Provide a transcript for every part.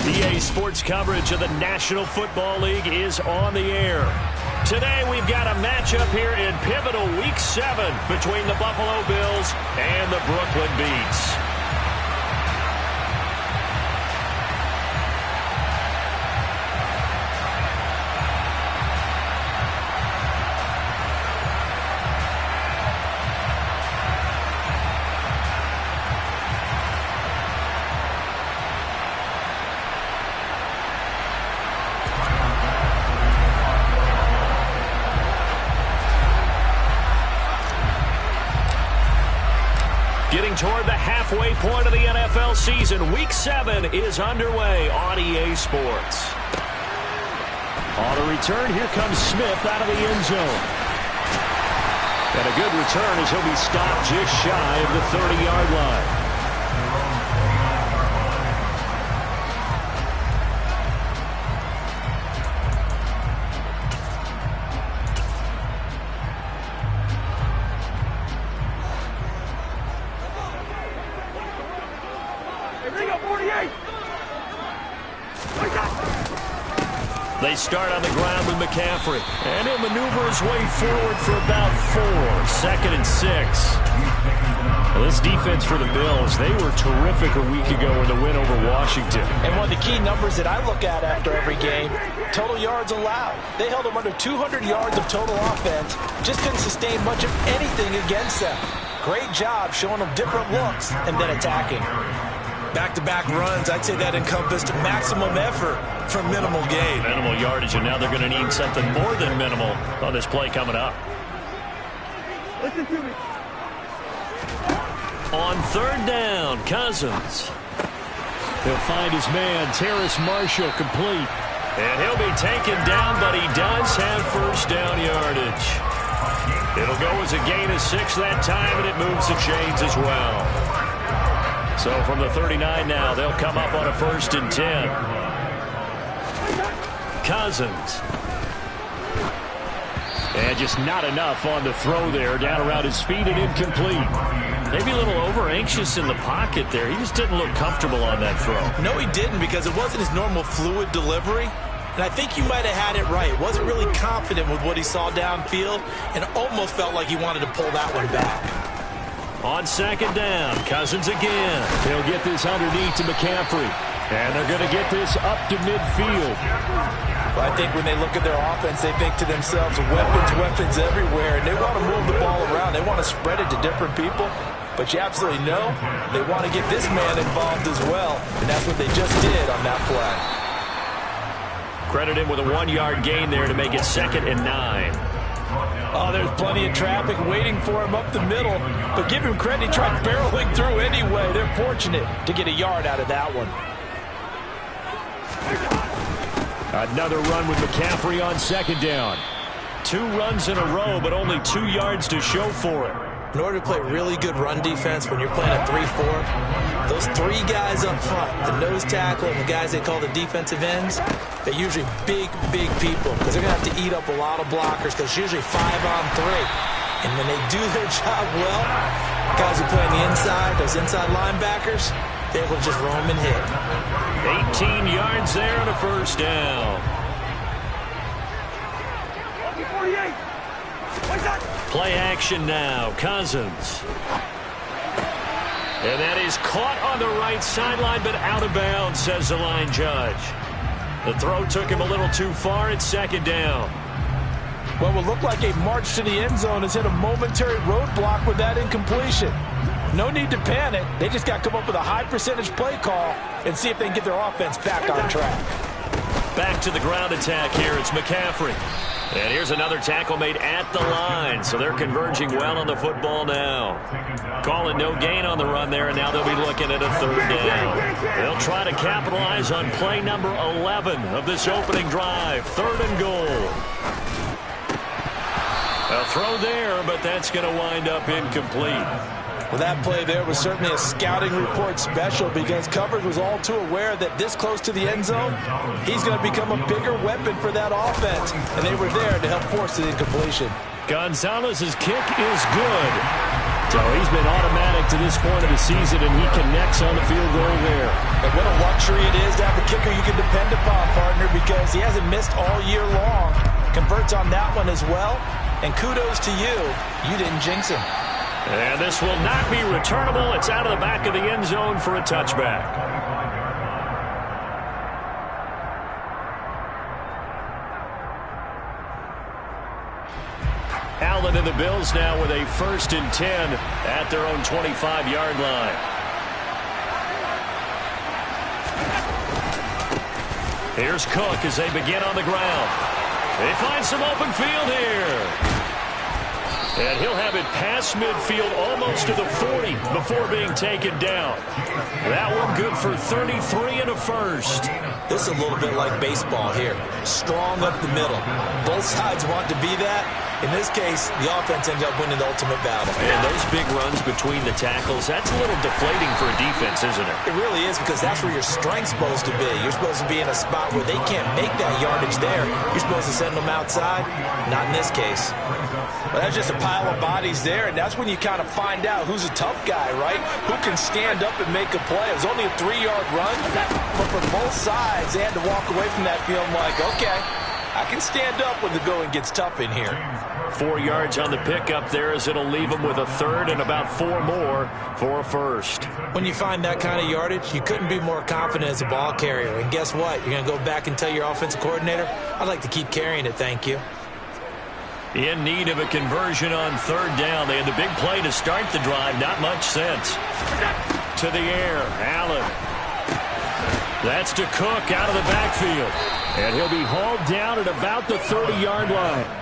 EA Sports coverage of the National Football League is on the air. Today we've got a matchup here in pivotal Week 7 between the Buffalo Bills and the Brooklyn Beats. Getting toward the halfway point of the NFL season, Week 7 is underway on EA Sports. On the return, here comes Smith out of the end zone. And a good return as he'll be stopped just shy of the 30-yard line. They start on the ground with McCaffrey, and he'll maneuver his way forward for about 4. 2nd and 6. Well, this defense for the Bills, they were terrific a week ago in the win over Washington. And one of the key numbers that I look at after every game, total yards allowed. They held them under 200 yards of total offense, just couldn't sustain much of anything against them. Great job showing them different looks and then attacking. Back-to-back runs, I'd say that encompassed maximum effort for minimal gain. Minimal yardage, and now they're going to need something more than minimal on this play coming up. Listen to me. On 3rd down, Cousins. He'll find his man, Terrace Marshall, complete. And he'll be taken down, but he does have first down yardage. It'll go as a gain of 6 that time, and it moves the chains as well. So from the 39 now, they'll come up on a 1st and 10. Cousins. And just not enough on the throw there. Down around his feet and incomplete. Maybe a little over-anxious in the pocket there. He just didn't look comfortable on that throw. No, he didn't, because it wasn't his normal fluid delivery. And I think you might have had it right. Wasn't really confident with what he saw downfield and almost felt like he wanted to pull that one back. On 2nd down, Cousins again. They'll get this underneath to McCaffrey. And they're going to get this up to midfield. Well, I think when they look at their offense, they think to themselves, weapons everywhere. And they want to move the ball around. They want to spread it to different people. But you absolutely know they want to get this man involved as well. And that's what they just did on that play. Credit him with a 1-yard gain there to make it 2nd and 9. Oh, there's plenty of traffic waiting for him up the middle. But give him credit, he tried barreling through anyway. They're fortunate to get a yard out of that one. Another run with McCaffrey on 2nd down. 2 runs in a row, but only 2 yards to show for it. In order to play really good run defense when you're playing a 3-4, those 3 guys up front, the nose tackle and the guys they call the defensive ends, they're usually big people because they're going to have to eat up a lot of blockers because it's usually 5 on 3. And when they do their job well, guys who play on the inside, those inside linebackers, they're able to just roam and hit. 18 yards there on a 1st down. 48. Play action now. Cousins. And that is caught on the right sideline, but out of bounds, says the line judge. The throw took him a little too far. It's 2nd down. What will look like a march to the end zone has hit a momentary roadblock with that incompletion. No need to panic. They just got to come up with a high percentage play call and see if they can get their offense back on track. Back to the ground attack here. It's McCaffrey. And here's another tackle made at the line. So they're converging well on the football now. Calling no gain on the run there, and now they'll be looking at a 3rd down. They'll try to capitalize on play number 11 of this opening drive. 3rd and goal. A throw there, but that's going to wind up incomplete. Well, that play there was certainly a scouting report special because coverage was all too aware that this close to the end zone, he's going to become a bigger weapon for that offense, and they were there to help force the incompletion. Gonzalez's kick is good. So he's been automatic to this point of the season, and he connects on the field goal there. And what a luxury it is to have a kicker you honest, he hasn't missed all year long. Converts on that one as well. And kudos to you. You didn't jinx him. And this will not be returnable. It's out of the back of the end zone for a touchback. Allen and the Bills now with a 1st and 10 at their own 25-yard line. Here's Cook as they begin on the ground. They find some open field here. And he'll have it past midfield almost to the 40 before being taken down. That one good for 33 and a first. This is a little bit like baseball here. Strong up the middle. Both sides want to be that. In this case, the offense ends up winning the ultimate battle. And those big runs between the tackles, that's a little deflating for a defense, isn't it? It really is, because that's where your strength's supposed to be. You're supposed to be in a spot where they can't make that yardage there. You're supposed to send them outside. Not in this case. Well, that's just a pile of bodies there, and that's when you kind of find out who's a tough guy, right? Who can stand up and make a play. It was only a 3-yard run, but for both sides, they had to walk away from that field like, okay, I can stand up when the going gets tough in here. 4 yards on the pickup there as it'll leave them with a 3rd and about 4 more for a first. When you find that kind of yardage, you couldn't be more confident as a ball carrier. And guess what? You're going to go back and tell your offensive coordinator, I'd like to keep carrying it, thank you. In need of a conversion on 3rd down. They had the big play to start the drive. Not much sense. To the air. Allen. That's to Cook out of the backfield. And he'll be hauled down at about the 30-yard line.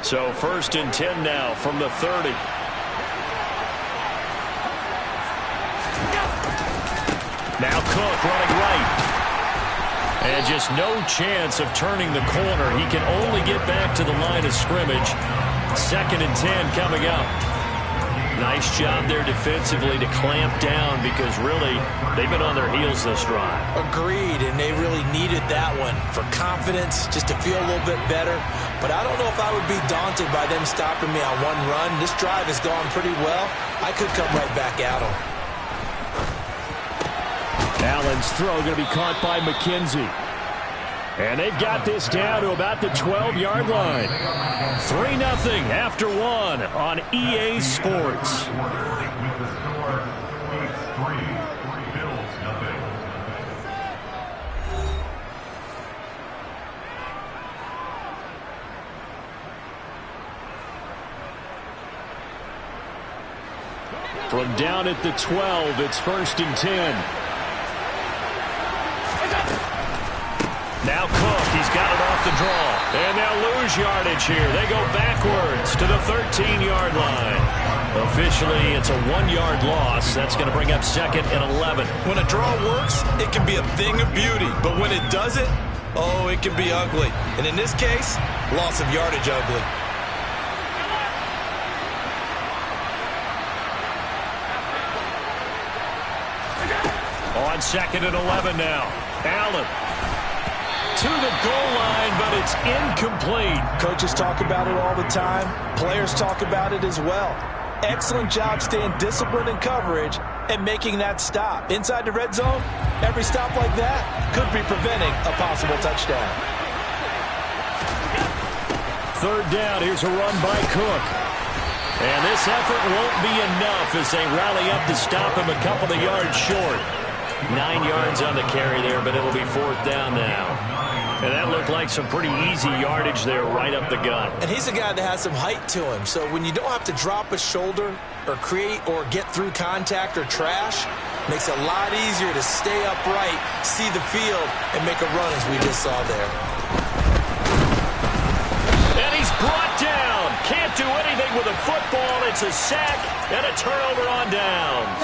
So 1st and 10 now from the 30. Now Cook running right. And just no chance of turning the corner. He can only get back to the line of scrimmage. 2nd and 10 coming up. Nice job there defensively to clamp down because really they've been on their heels this drive. Agreed, and they really needed that one for confidence, just to feel a little bit better. But I don't know if I would be daunted by them stopping me on one run. This drive has gone pretty well. I could come right back at them. Allen's throw going to be caught by McKenzie. And they've got this down to about the 12-yard line. 3-0 after 1 on EA Sports. From down at the 12, it's 1st and 10. Now Cook, he's got it off the draw. And they'll lose yardage here. They go backwards to the 13-yard line. Officially, it's a 1-yard loss. That's going to bring up 2nd and 11. When a draw works, it can be a thing of beauty. But when it doesn't, oh, it can be ugly. And in this case, loss of yardage ugly. On 2nd and 11 now. Allen to the goal line, but it's incomplete. Coaches talk about it all the time. Players talk about it as well. Excellent job staying disciplined in coverage and making that stop. Inside the red zone, every stop like that could be preventing a possible touchdown. 3rd down, here's a run by Cook. And this effort won't be enough as they rally up to stop him a couple of yards short. 9 yards on the carry there, but it'll be 4th down now. And that looked like some pretty easy yardage there right up the gut. And he's a guy that has some height to him. So when you don't have to drop a shoulder or create or get through contact or trash, makes it a lot easier to stay upright, see the field, and make a run as we just saw there. And he's brought down. Can't do anything with a football. It's a sack and a turnover on downs.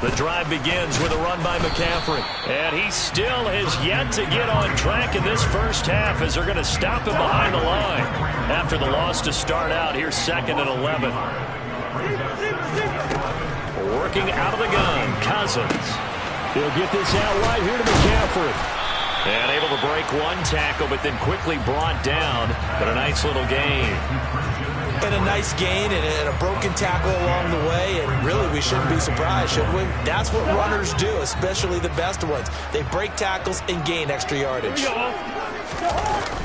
The drive begins with a run by McCaffrey. And he still has yet to get on track in this first half as they're going to stop him behind the line. After the loss to start out, here's 2nd and 11. Working out of the gun, Cousins. He'll get this out right here to McCaffrey. And able to break one tackle, but then quickly brought down. But a nice little gain. And a nice gain and a broken tackle along the way. And really, we shouldn't be surprised, should we? That's what runners do, especially the best ones. They break tackles and gain extra yardage.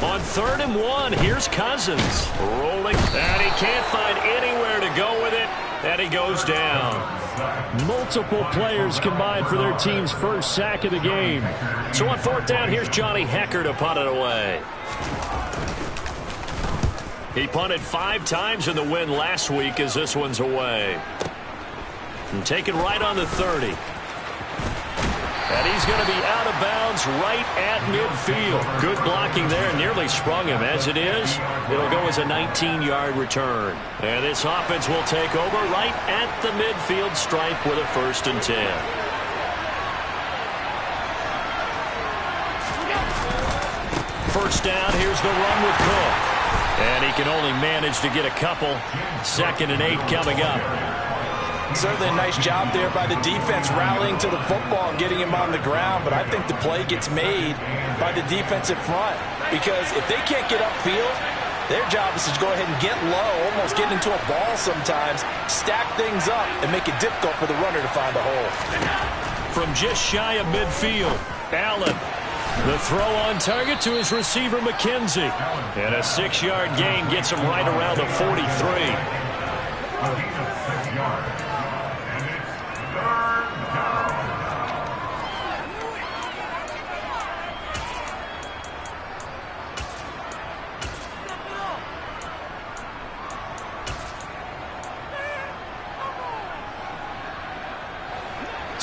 On 3rd and 1, here's Cousins. Rolling. And he can't find anywhere to go with it. And he goes down. Multiple players combined for their team's first sack of the game. So on 4th down, here's Johnny Hecker to punt it away. He punted 5 times in the win last week as this one's away. And taken right on the 30. And he's going to be out of bounds right at midfield. Good blocking there. Nearly sprung him. As it is, it'll go as a 19-yard return. And this offense will take over right at the midfield stripe with a 1st and 10. First down, here's the run with Cook. And he can only manage to get a couple. 2nd and 8 coming up. Certainly a nice job there by the defense rallying to the football and getting him on the ground. But I think the play gets made by the defensive front. Because if they can't get upfield, their job is to go ahead and get low, almost get into a ball sometimes, stack things up, and make it difficult for the runner to find a hole. From just shy of midfield, Allen. The throw on target to his receiver, McKenzie. And a 6-yard gain gets him right around the 43.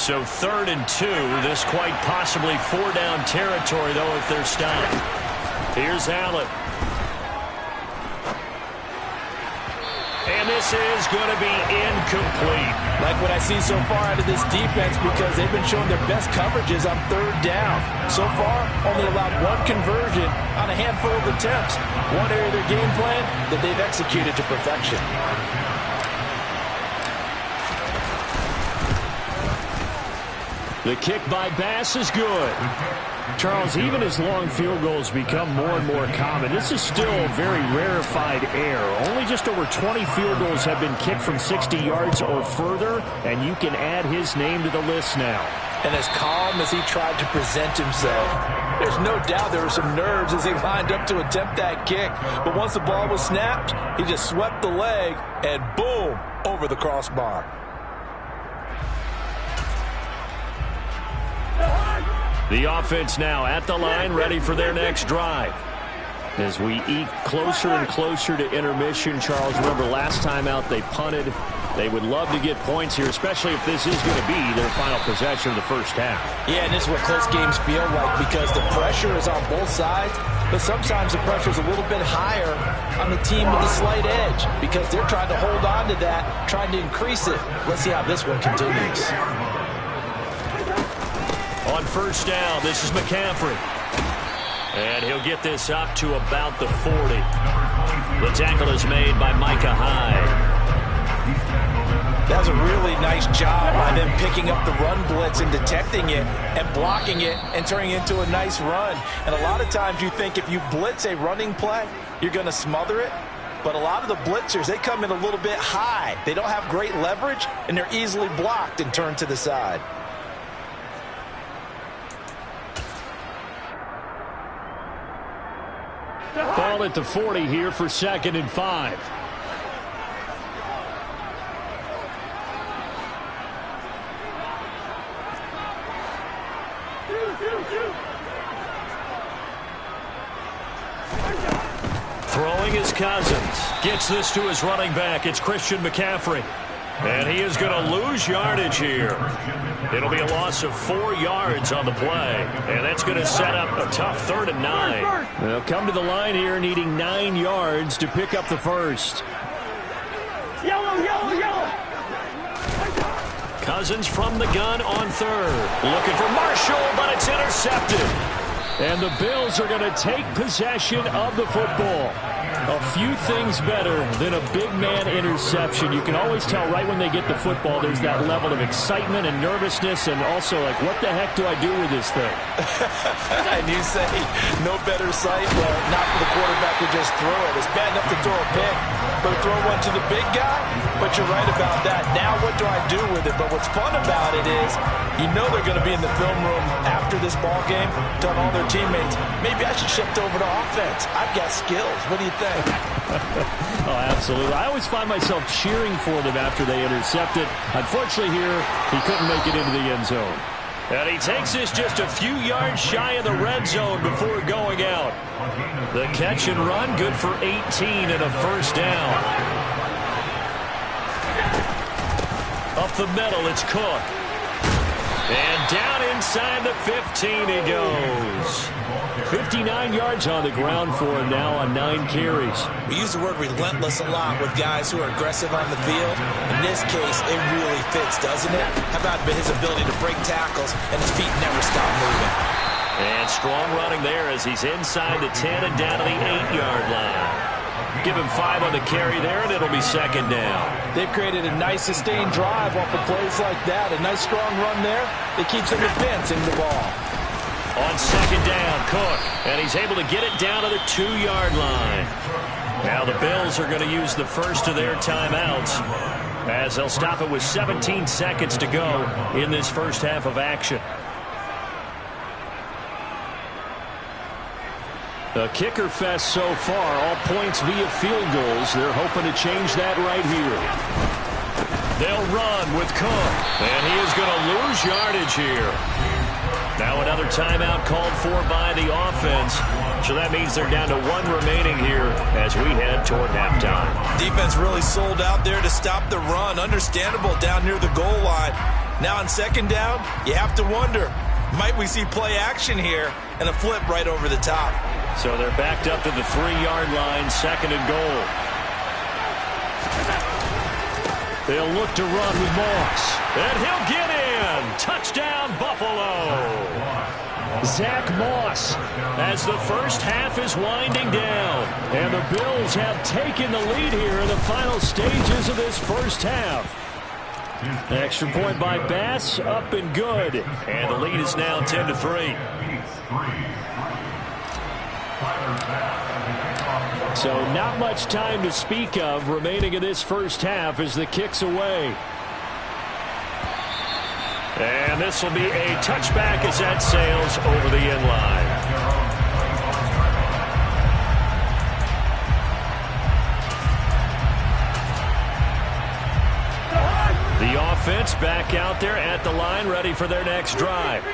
So 3rd and 2. This quite possibly 4-down territory, though, if they're stopped. Here's Allen. And this is going to be incomplete. Like what I see so far out of this defense, because they've been showing their best coverages on 3rd down. So far, only allowed 1 conversion on a handful of attempts. One area of their game plan that they've executed to perfection. The kick by Bass is good. Charles, even as long field goals become more and more common, this is still a very rarefied air. Only just over 20 field goals have been kicked from 60 yards or further, and you can add his name to the list now. And as calm as he tried to present himself, there's no doubt there were some nerves as he lined up to attempt that kick. But once the ball was snapped, he just swept the leg and boom, over the crossbar. The offense now at the line, ready for their next drive. As we eke closer and closer to intermission, Charles, remember last time out they punted. They would love to get points here, especially if this is going to be their final possession of the first half. Yeah, and this is what close games feel like, because the pressure is on both sides, but sometimes the pressure is a little bit higher on the team with the slight edge, because they're trying to hold on to that, trying to increase it. Let's see how this one continues. On 1st down, this is McCaffrey. And he'll get this up to about the 40. The tackle is made by Micah Hyde. That was a really nice job by them picking up the run blitz and detecting it and blocking it and turning it into a nice run. And a lot of times you think if you blitz a running play, you're going to smother it. But a lot of the blitzers, they come in a little bit high. They don't have great leverage, and they're easily blocked and turned to the side. Ball at the 40 here for 2nd and 5. Throwing is Cousins. Gets this to his running back. It's Christian McCaffrey. And he is going to lose yardage here. It'll be a loss of 4 yards on the play. And that's going to set up a tough 3rd and 9. They'll come to the line here needing 9 yards to pick up the first. Yellow, yellow, yellow. Cousins from the gun on 3rd. Looking for Marshall, but it's intercepted. And the Bills are going to take possession of the football. A few things better than a big man interception. You can always tell right when they get the football, there's that level of excitement and nervousness, and also like, what the heck do I do with this thing? And you say, no better sight, well, not for the quarterback to just throw it. It's bad enough to throw a pick, but to throw one to the big guy? But you're right about that. Now what do I do with it? But what's fun about it is, you know they're going to be in the film room after this ball game, telling all their teammates, maybe I should shift over to offense. I've got skills. What do you think? Oh, absolutely. I always find myself cheering for them after they intercept it. Unfortunately here, he couldn't make it into the end zone. And he takes this just a few yards shy of the red zone before going out. The catch and run, good for 18 and a 1st down. Up the middle, it's Cook. And down inside the 15 he goes. 59 yards on the ground for him now on 9 carries. We use the word relentless a lot with guys who are aggressive on the field. In this case, it really fits, doesn't it? How about his ability to break tackles and his feet never stop moving? And strong running there as he's inside the 10 and down to the 8-yard line. Give him 5 on the carry there, and it'll be 2nd down. They've created a nice sustained drive off of plays like that. A nice strong run there. It keeps them advancing the ball. On 2nd down, Cook, and he's able to get it down to the 2-yard line. Now the Bills are going to use the first of their timeouts as they'll stop it with 17 seconds to go in this first half of action. A kicker fest so far, all points via field goals. They're hoping to change that right here. They'll run with Cook, and he is going to lose yardage here. Now another timeout called for by the offense. So that means they're down to 1 remaining here as we head toward halftime. Defense really sold out there to stop the run. Understandable down near the goal line. Now on second down, you have to wonder, might we see play action here and a flip right over the top? So they're backed up to the 3-yard line, second and goal. They'll look to run with Moss. And he'll get in. Touchdown, Buffalo. Zach Moss as the first half is winding down. And the Bills have taken the lead here in the final stages of this first half. Extra point by Bass, up and good. And the lead is now 10-3. So not much time to speak of remaining in this first half as the kick's away. And this will be a touchback as that sails over the end line. The offense back out there at the line, ready for their next drive.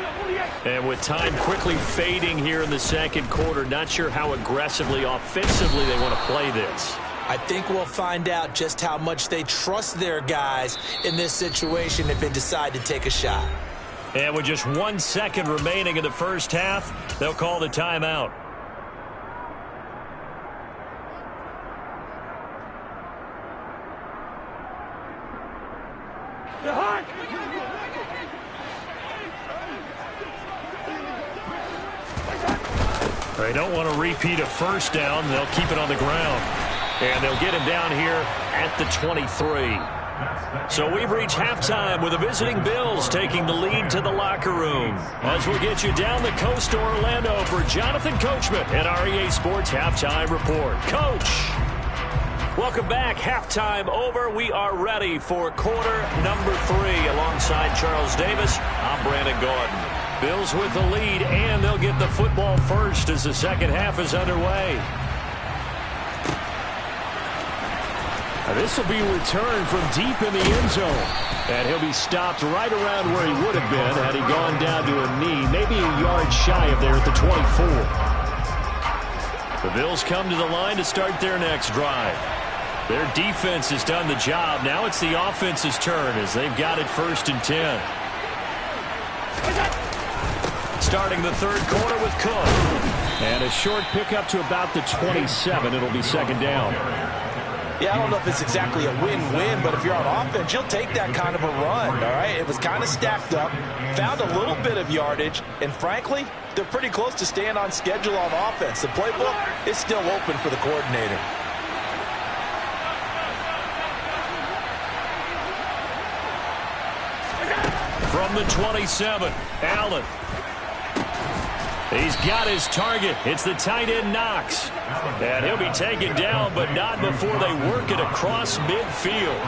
And with time quickly fading here in the second quarter, not sure how aggressively, offensively they want to play this. I think we'll find out just how much they trust their guys in this situation if they decide to take a shot. And with just 1 second remaining in the first half, they'll call the timeout. They don't want to repeat a first down. They'll keep it on the ground. And they'll get him down here at the 23. So we've reached halftime with the visiting Bills taking the lead to the locker room. As we'll get you down the coast to Orlando for Jonathan Coachman and our EA Sports Halftime Report. Coach, welcome back. Halftime over. We are ready for quarter number 3 alongside Charles Davis. I'm Brandon Gordon. Bills with the lead, and they'll get the football first as the second half is underway. This will be returned from deep in the end zone. And he'll be stopped right around where he would have been had he gone down to a knee, maybe a yard shy of there at the 24. The Bills come to the line to start their next drive. Their defense has done the job. Now it's the offense's turn as they've got it 1st and 10. Starting the third quarter with Cook. And a short pickup to about the 27. It'll be second down. Yeah, I don't know if it's exactly a win-win, but if you're on offense, you'll take that kind of a run, all right? It was kind of stacked up, found a little bit of yardage, and frankly, they're pretty close to staying on schedule on offense. The playbook is still open for the coordinator. From the 27, Allen. He's got his target. It's the tight end Knox. And he'll be taken down, but not before they work it across midfield.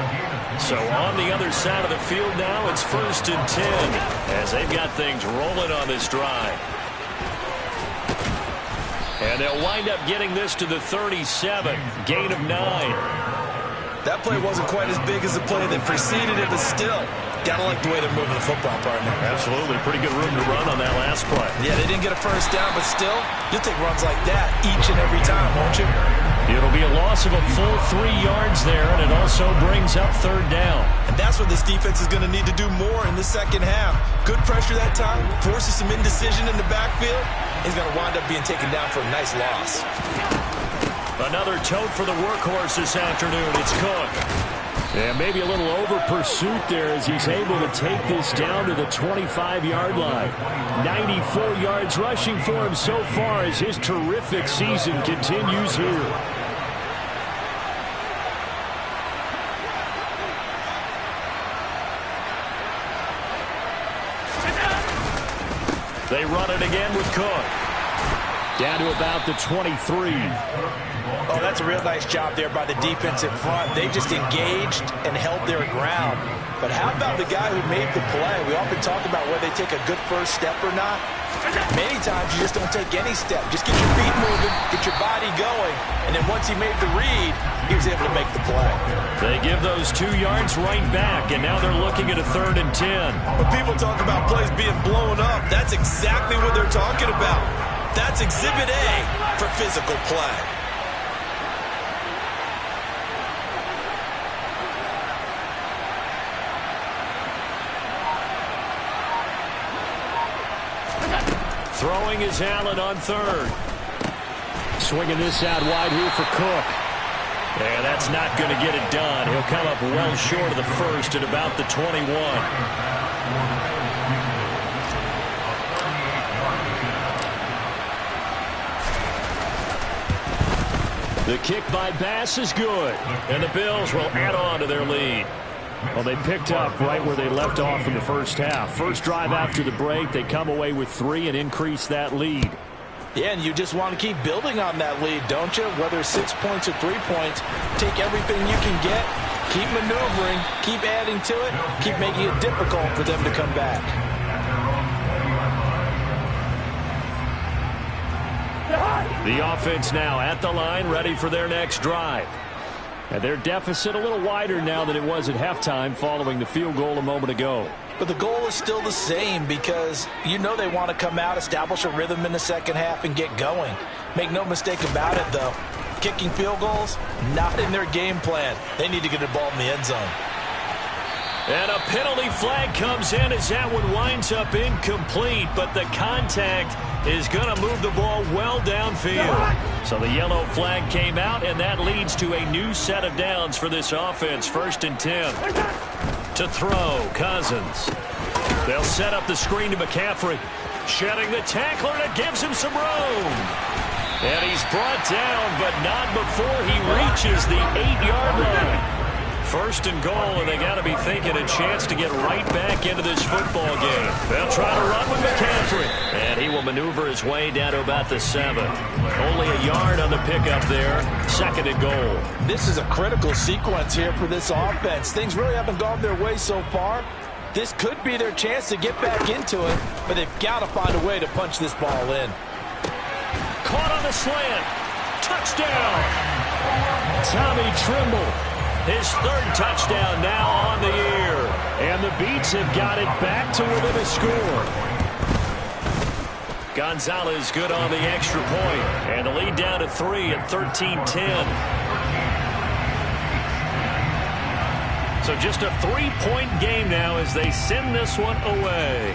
So on the other side of the field now, it's 1st and 10 as they've got things rolling on this drive. And they'll wind up getting this to the 37, gain of 9. That play wasn't quite as big as the play that preceded it, but still, gotta like the way they're moving the football, partner. Absolutely. Pretty good room to run on that last play. Yeah, they didn't get a first down, but still, you'll take runs like that each and every time, won't you? It'll be a loss of a full 3 yards there, and it also brings up 3rd down. And that's what this defense is going to need to do more in the second half. Good pressure that time, forces some indecision in the backfield. He's going to wind up being taken down for a nice loss. Another tote for the workhorse this afternoon. It's Cook. And maybe a little over pursuit there as he's able to take this down to the 25-yard line. 94 yards rushing for him so far as his terrific season continues here. They run it again with Cook. Down to about the 23. Oh, that's a real nice job there by the defense in front. They just engaged and held their ground. But how about the guy who made the play? We often talk about whether they take a good first step or not. Many times you just don't take any step. Just get your feet moving, get your body going, and then once he made the read, he was able to make the play. They give those 2 yards right back, and now they're looking at a 3rd and 10. When people talk about plays being blown up, that's exactly what they're talking about. That's Exhibit A for physical play. Throwing is Allen on third. Swinging this out wide here for Cook. And that's not going to get it done. He'll come up well short of the first at about the 21. The kick by Bass is good. And the Bills will add on to their lead. Well, they picked up right where they left off in the first half. First drive after the break, they come away with 3 and increase that lead. Yeah, and you just want to keep building on that lead, don't you? Whether it's 6 points or 3 points, take everything you can get, keep maneuvering, keep adding to it, keep making it difficult for them to come back. The offense now at the line, ready for their next drive. And their deficit a little wider now than it was at halftime following the field goal a moment ago. But the goal is still the same because you know they want to come out, establish a rhythm in the second half, and get going. Make no mistake about it, though. Kicking field goals, not in their game plan. They need to get the ball in the end zone. And a penalty flag comes in as that one winds up incomplete, but the contact is going to move the ball well downfield. So the yellow flag came out, and that leads to a new set of downs for this offense. 1st and 10. To throw, Cousins. They'll set up the screen to McCaffrey. Shedding the tackler, and it gives him some room. And he's brought down, but not before he reaches the 8-yard line. 1st and goal, and they got to be thinking a chance to get right back into this football game. They'll try to run with McCaffrey. And he will maneuver his way down to about the 7. Only a yard on the pickup there. 2nd and goal. This is a critical sequence here for this offense. Things really haven't gone their way so far. This could be their chance to get back into it, but they've got to find a way to punch this ball in. Caught on the slant. Touchdown. Tommy Trimble. His 3rd touchdown now on the year. And the Beats have got it back to within a score. Gonzalez good on the extra point. And the lead down to 3 at 13-10. So just a 3-point game now as they send this one away.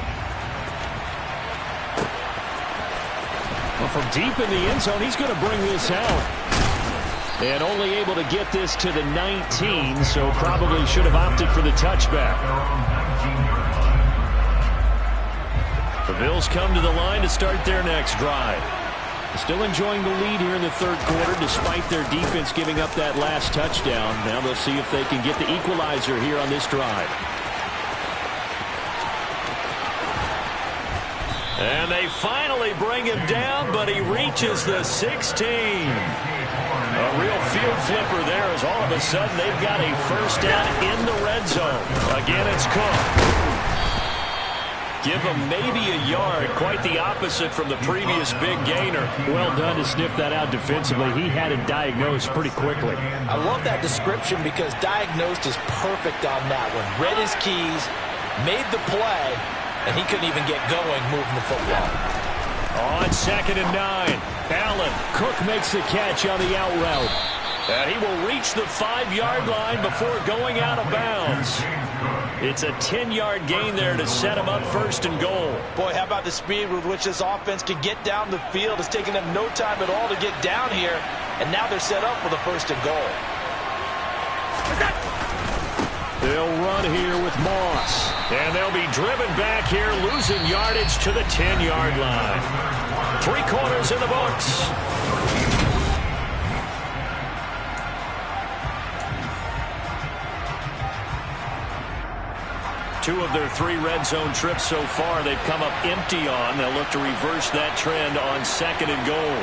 Well, from deep in the end zone, he's going to bring this out. And only able to get this to the 19, so probably should have opted for the touchback. The Bills come to the line to start their next drive. Still enjoying the lead here in the 3rd quarter despite their defense giving up that last touchdown. Now they'll see if they can get the equalizer here on this drive. And they finally bring him down, but he reaches the 16. A real field flipper there as all of a sudden they've got a 1st down in the red zone. Again, it's Cook. Give him maybe a yard, quite the opposite from the previous big gainer. Well done to sniff that out defensively. He had it diagnosed pretty quickly. I love that description because diagnosed is perfect on that one. Read his keys, made the play, and he couldn't even get going moving the football. On 2nd and 9, Allen. Cook makes the catch on the out route. And he will reach the 5-yard line before going out of bounds. It's a 10-yard gain there to set him up 1st and goal. Boy, how about the speed with which this offense can get down the field? It's taken them no time at all to get down here. And now they're set up for the 1st and goal. They'll run here with Moss. And they'll be driven back here, losing yardage to the 10-yard line. 3 quarters in the books. Two of their 3 red zone trips so far they've come up empty on. They'll look to reverse that trend on 2nd and goal.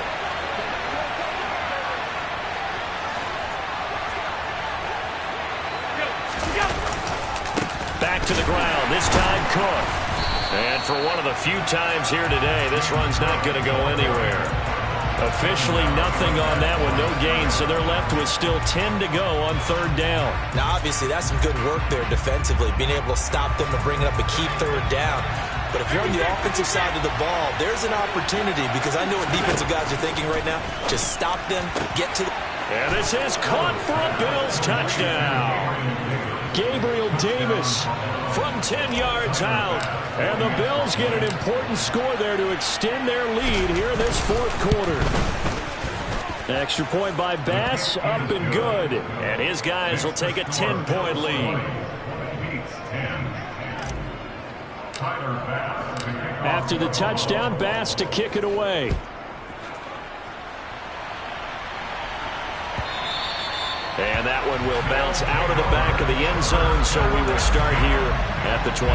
Back to the ground, this time Cook. And for one of the few times here today, this run's not going to go anywhere. Officially nothing on that one, no gain, so they're left with still 10 to go on 3rd down. Now, obviously, that's some good work there defensively, being able to stop them and bring it up a key 3rd down. But if you're on the offensive side of the ball, there's an opportunity because I know what defensive guys are thinking right now. Just stop them, get to the... And this is caught for a Bills touchdown. Gabriel Davis from 10 yards out. And the Bills get an important score there to extend their lead here in this fourth quarter. Extra point by Bass, up and good. And his guys will take a 10-point lead. After the touchdown, Bass to kick it away. And that one will bounce out of the back of the end zone, so we will start here at the 25.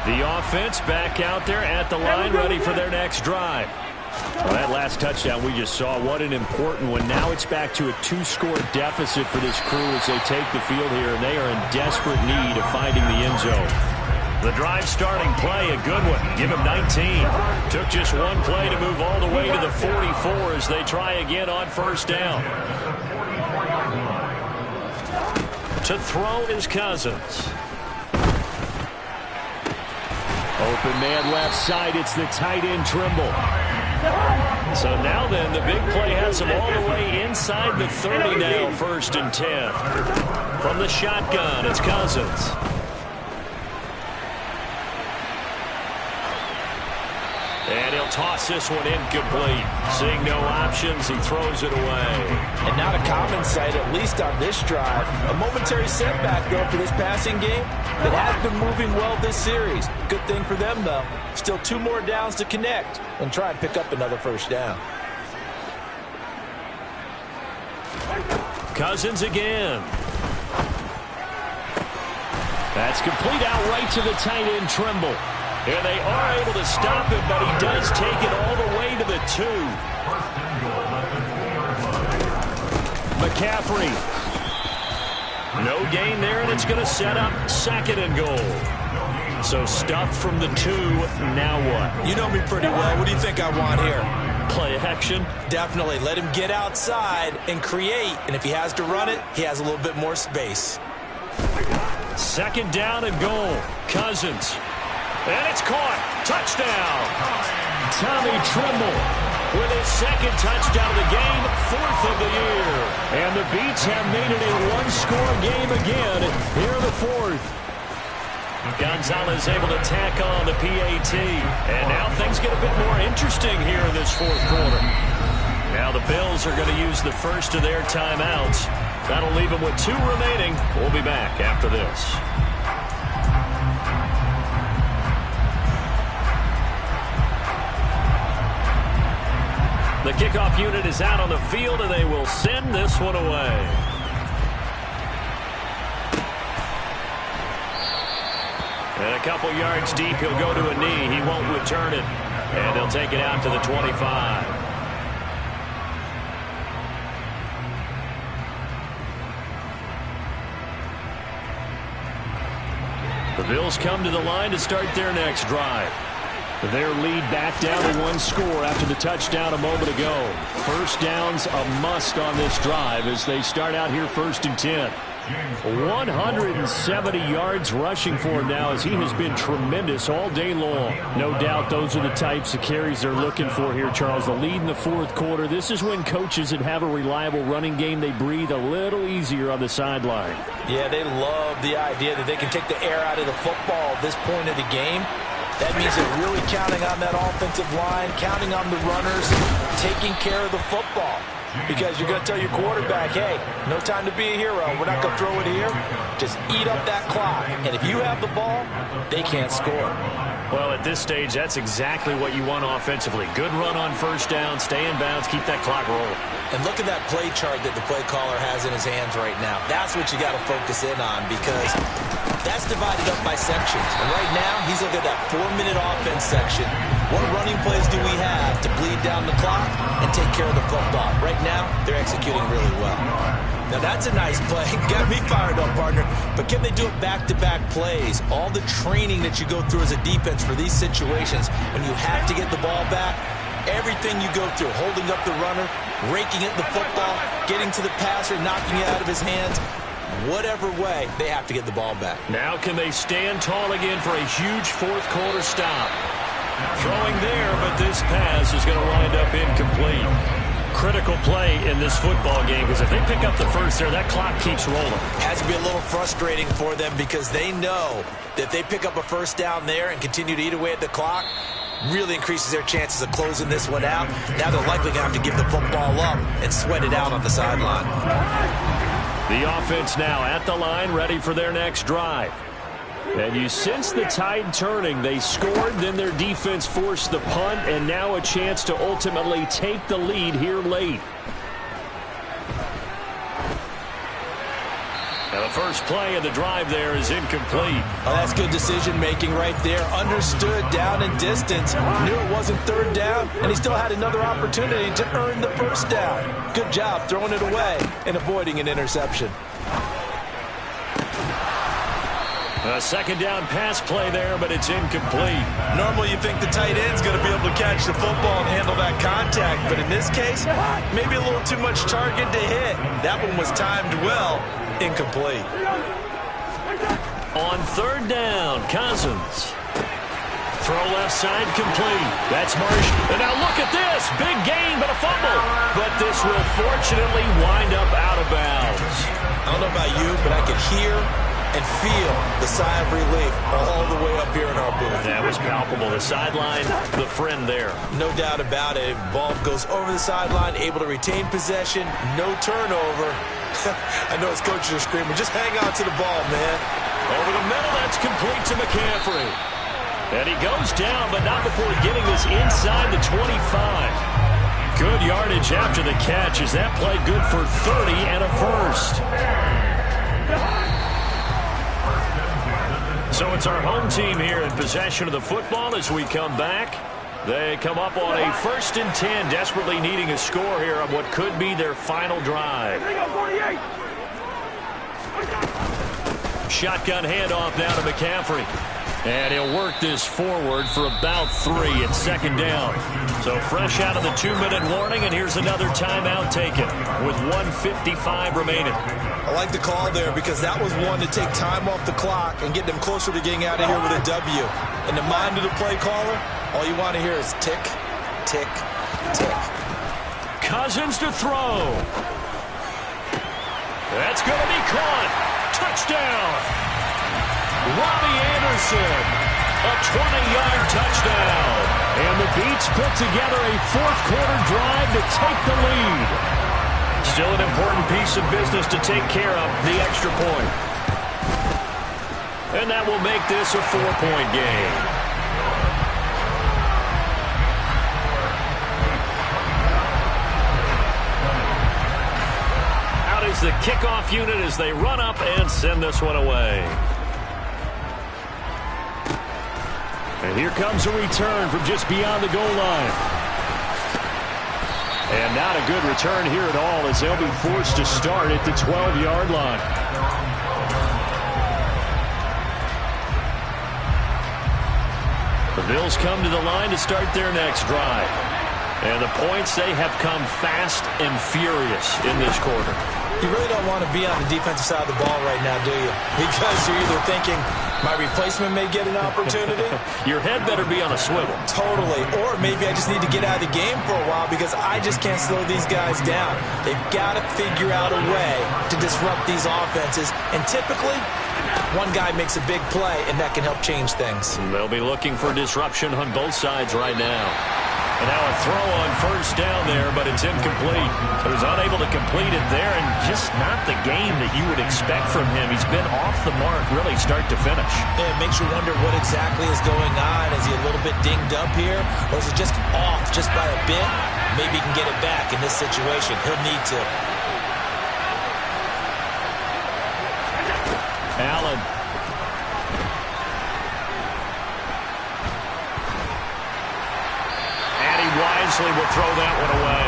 The offense back out there at the line, ready for their next drive. Well, that last touchdown we just saw, what an important one. Now it's back to a 2-score deficit for this crew as they take the field here, and they are in desperate need of finding the end zone. The drive starting play, a good one. Give him 19. Took just one play to move all the way to the 44 as they try again on first down. To throw is Cousins. Open man left side. It's the tight end Trimble. So now then, the big play has him all the way inside the 30 now, 1st and 10. From the shotgun, it's Cousins. And he'll toss this one incomplete. Seeing no options, he throws it away. And not a common sight, at least on this drive. A momentary setback, though, for this passing game. It has been moving well this series. Good thing for them, though. Still 2 more downs to connect and try and pick up another first down. Cousins again. That's complete out right to the tight end Trimble. And they are able to stop him, but he does take it all the way to the 2. McCaffrey. No gain there, and it's going to set up 2nd and goal. So stuffed from the 2. Now what? You know me pretty well. What do you think I want here? Play action? Definitely. Let him get outside and create. And if he has to run it, he has a little bit more space. 2nd down and goal. Cousins. And it's caught. Touchdown. Tommy Trimble with his 2nd touchdown of the game, 4th of the year. And the Beats have made it a 1-score game again here in the 4th. Gonzalez able to tack on the PAT. And now things get a bit more interesting here in this 4th quarter. Now the Bills are going to use the first of their timeouts. That'll leave them with 2 remaining. We'll be back after this. The kickoff unit is out on the field, and they will send this one away. And a couple yards deep, he'll go to a knee. He won't return it. And they'll take it out to the 25. The Bills come to the line to start their next drive. Their lead back down to 1 score after the touchdown a moment ago. First down's a must on this drive as they start out here 1st and 10. 170 yards rushing for him now as he has been tremendous all day long. No doubt those are the types of carries they're looking for here, Charles. The lead in the 4th quarter. This is when coaches that have a reliable running game, they breathe a little easier on the sideline. Yeah, they love the idea that they can take the air out of the football at this point of the game. That means they're really counting on that offensive line, counting on the runners, taking care of the football. Because you're going to tell your quarterback, hey, no time to be a hero. We're not going to throw it here. Just eat up that clock. And if you have the ball, they can't score. Well, at this stage, that's exactly what you want offensively. Good run on first down, stay in bounds, keep that clock rolling. And look at that play chart that the play caller has in his hands right now. That's what you got to focus in on because that's divided up by sections. And right now, he's looking at that 4-minute offense section. What running plays do we have to bleed down the clock and take care of the football? Right now, they're executing really well. Now, that's a nice play. Got me fired up, partner. But can they do it back-to-back plays? All the training that you go through as a defense for these situations, when you have to get the ball back, everything you go through, holding up the runner, raking at the football, getting to the passer, knocking it out of his hands, whatever way, they have to get the ball back. Now can they stand tall again for a huge fourth quarter stop? Throwing there, but this pass is going to wind up incomplete. Critical play in this football game, because if they pick up the first there, that clock keeps rolling. Has to be a little frustrating for them because they know that if they pick up a first down there and continue to eat away at the clock, really increases their chances of closing this one out. Now they're likely going to have to give the football up and sweat it out on the sideline. The offense now at the line, ready for their next drive. And you sense the tide turning. They scored, then their defense forced the punt, and now a chance to ultimately take the lead here late. Now the first play of the drive there is incomplete. Oh, that's good decision-making right there. Understood down and distance. Knew it wasn't third down, and he still had another opportunity to earn the first down. Good job throwing it away and avoiding an interception. A second down pass play there, but it's incomplete. Normally you think the tight end's going to be able to catch the football and handle that contact, but in this case, maybe a little too much target to hit. That one was timed well. Incomplete. On third down, Cousins. Throw left side complete. That's Marsh. And now look at this. Big gain, but a fumble. But this will fortunately wind up out of bounds. I don't know about you, but I could hear and feel the sigh of relief all the way up here in our booth. That was palpable. The sideline, the friend there. No doubt about it. Ball goes over the sideline, able to retain possession, no turnover. I know his coaches are screaming, just hang on to the ball, man. Over the middle, that's complete to McCaffrey. And he goes down, but not before getting this inside the 25. Good yardage after the catch. Is that play good for 30 and a first? So it's our home team here in possession of the football as we come back. They come up on a 1st and 10, desperately needing a score here on what could be their final drive. Shotgun handoff now to McCaffrey. And he'll work this forward for about 3 at second down. So fresh out of the 2-minute warning, and here's another timeout taken with 1:55 remaining. I like the call there because that was one to take time off the clock and get them closer to getting out of here with a W. In the mind of the play caller, all you want to hear is tick, tick, tick. Cousins to throw. That's going to be caught. Touchdown. Robbie Anderson, a 20-yard touchdown. And the Beats put together a fourth-quarter drive to take the lead. Still an important piece of business to take care of, the extra point. And that will make this a 4-point game. Out is the kickoff unit as they run up and send this one away. And here comes a return from just beyond the goal line. And not a good return here at all as they'll be forced to start at the 12-yard line. The Bills come to the line to start their next drive. And the points, they have come fast and furious in this quarter. You really don't want to be on the defensive side of the ball right now, do you? Because you're either thinking, my replacement may get an opportunity. Your head better be on a swivel. Totally. Or maybe I just need to get out of the game for a while because I just can't slow these guys down. They've got to figure out a way to disrupt these offenses. And typically, one guy makes a big play, and that can help change things. They'll be looking for disruption on both sides right now. And now a throw on first down there, but it's incomplete. So he's unable to complete it there, and just not the game that you would expect from him. He's been off the mark really start to finish. Yeah, it makes you wonder what exactly is going on. Is he a little bit dinged up here, or is it just off just by a bit? Maybe he can get it back in this situation. He'll need to. Allen. Wisely will throw that one away.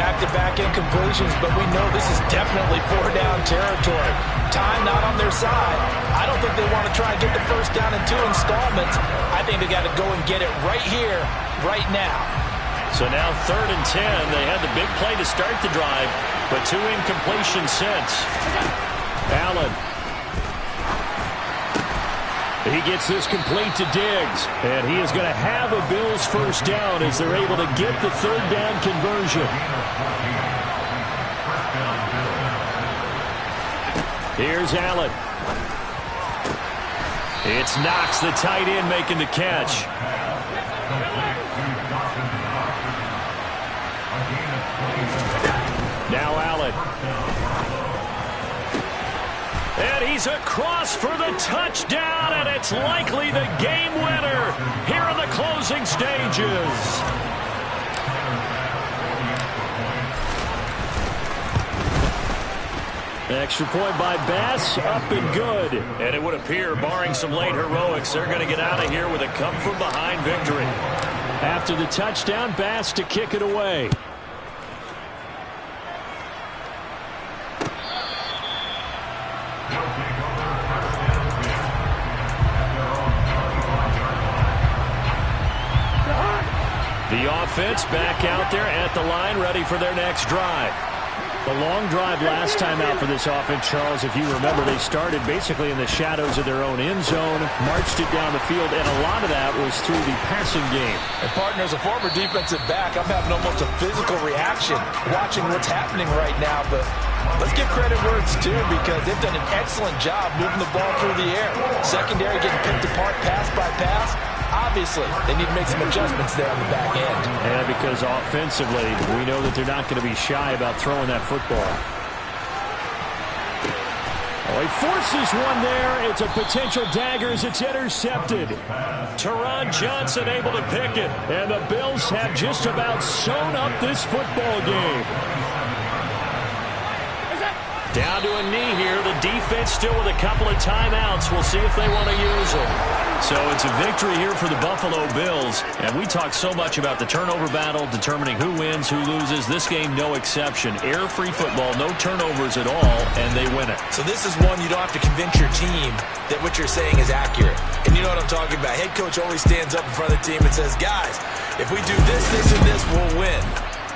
Back-to-back incompletions, but we know this is definitely 4-down territory. Time not on their side. I don't think they want to try and get the first down in 2 installments. I think they got to go and get it right here, right now. So now 3rd and 10. They had the big play to start the drive, but 2 incompletions since. Allen. He gets this complete to Diggs, and he is going to have a Bills first down as they're able to get the third down conversion. Here's Allen. It's Knox, the tight end, making the catch. Now Allen. And he's across for the touchdown, and it's likely the game winner here in the closing stages. Extra point by Bass, up and good. And it would appear, barring some late heroics, they're going to get out of here with a come-from-behind victory. After the touchdown, Bass to kick it away. The offense back out there at the line, ready for their next drive. The long drive last time out for this offense, Charles, if you remember, they started basically in the shadows of their own end zone, marched it down the field, and a lot of that was through the passing game. And, partner, as a former defensive back, I'm having almost a physical reaction watching what's happening right now. But let's give credit where it's due, because they've done an excellent job moving the ball through the air. Secondary getting picked apart pass by pass. Obviously, they need to make some adjustments there on the back end. And because offensively, we know that they're not going to be shy about throwing that football. Oh, he forces one there. It's a potential dagger as it's intercepted. Teron Johnson able to pick it. And the Bills have just about sewn up this football game. Down to a knee here. The defense still with a couple of timeouts. We'll see if they want to use them. So it's a victory here for the Buffalo Bills. And we talk so much about the turnover battle, determining who wins, who loses. This game, no exception. Air-free football, no turnovers at all, and they win it. So this is one you don't have to convince your team that what you're saying is accurate. And you know what I'm talking about. Head coach always stands up in front of the team and says, guys, if we do this, this, and this, we'll win.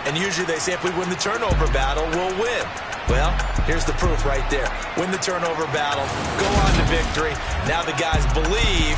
And usually they say if we win the turnover battle, we'll win. Well, here's the proof right there. Win the turnover battle, go on to victory. Now the guys believe